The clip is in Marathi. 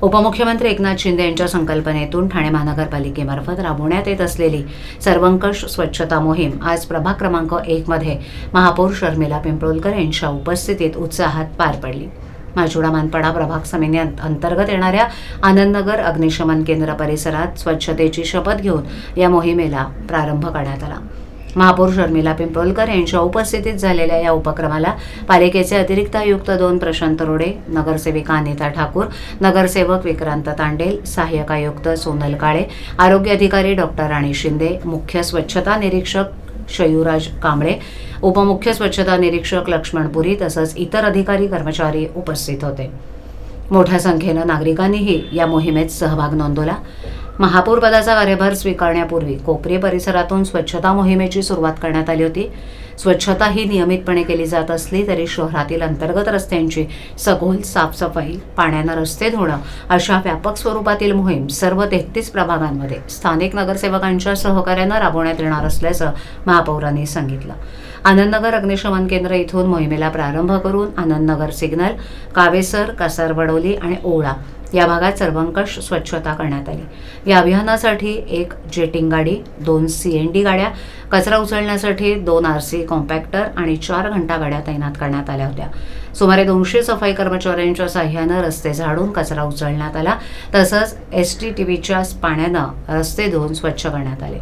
उपमुख्यमंत्री एकनाथ शिंदे यांच्या संकल्पनेतून ठाणे महानगरपालिकेमार्फत राबवण्यात येत असलेली सर्वंकष स्वच्छता मोहीम आज प्रभाग क्रमांक 1 मध्ये महापौर शर्मिला पिंपळकर यांच्या उपस्थितीत उत्साहात पार पडली। माजुडा मानपाडा प्रभाग समिती अंतर्गत येणाऱ्या आनंदनगर अग्निशमन केंद्र परिसरात स्वच्छतेची शपथ घेऊन या मोहिमेला प्रारंभ करण्यात आला। महापौर शर्मिला पिंपळकर यांच्या उपस्थितीत झालेल्या या उपक्रमाला पालिकेचे अतिरिक्त आयुक्त 2 प्रशांत रोडे, नगरसेविका अनिता ठाकूर, नगरसेवक विक्रांत तांडेल, सहाय्यक आयुक्त सोनल काळे, आरोग्य अधिकारी डॉक्टर राणी शिंदे, मुख्य स्वच्छता निरीक्षक शयूराज कांबळे, उपमुख्य स्वच्छता निरीक्षक लक्ष्मण पुरी तसंच इतर अधिकारी कर्मचारी उपस्थित होते। मोठ्या संख्येनं नागरिकांनीही या मोहिमेत सहभाग नोंदवला। महापौर पदाचा कार्यभार स्वीकारण्यापूर्वी कोपरी परिसरातून स्वच्छता मोहिमेची सुरुवात करण्यात आली होती। स्वच्छता ही नियमितपणे केली जात असली तरी शहरातील अंतर्गत रस्त्यांची सखोल साफसफाई, पाण्यानं रस्ते धुणं अशा व्यापक स्वरूपातील मोहीम सर्व 33 प्रभागांमध्ये स्थानिक नगरसेवकांच्या सहकार्यानं राबवण्यात येणार असल्याचं महापौरांनी सांगितलं। आनंदनगर अग्निशमन केंद्र इथून मोहिमेला प्रारंभ करून आनंदनगर सिग्नल, कावेसर, कासारवडोली आणि ओळा या भागात सर्वंकष स्वच्छता करण्यात आली। या अभियानासाठी 1 जेटिंग गाडी, 2 CND गाड्या, कचरा उचलण्यासाठी 2 RC कॉम्पॅक्टर आणि 4 घंटा गाड्या तैनात करण्यात आल्या होत्या। सुमारे 200 सफाई कर्मचाऱ्यांच्या साह्यानं रस्ते झाडून कचरा उचलण्यात आला तसंच STTVच्या पाण्यानं रस्ते धुवून स्वच्छ करण्यात आले।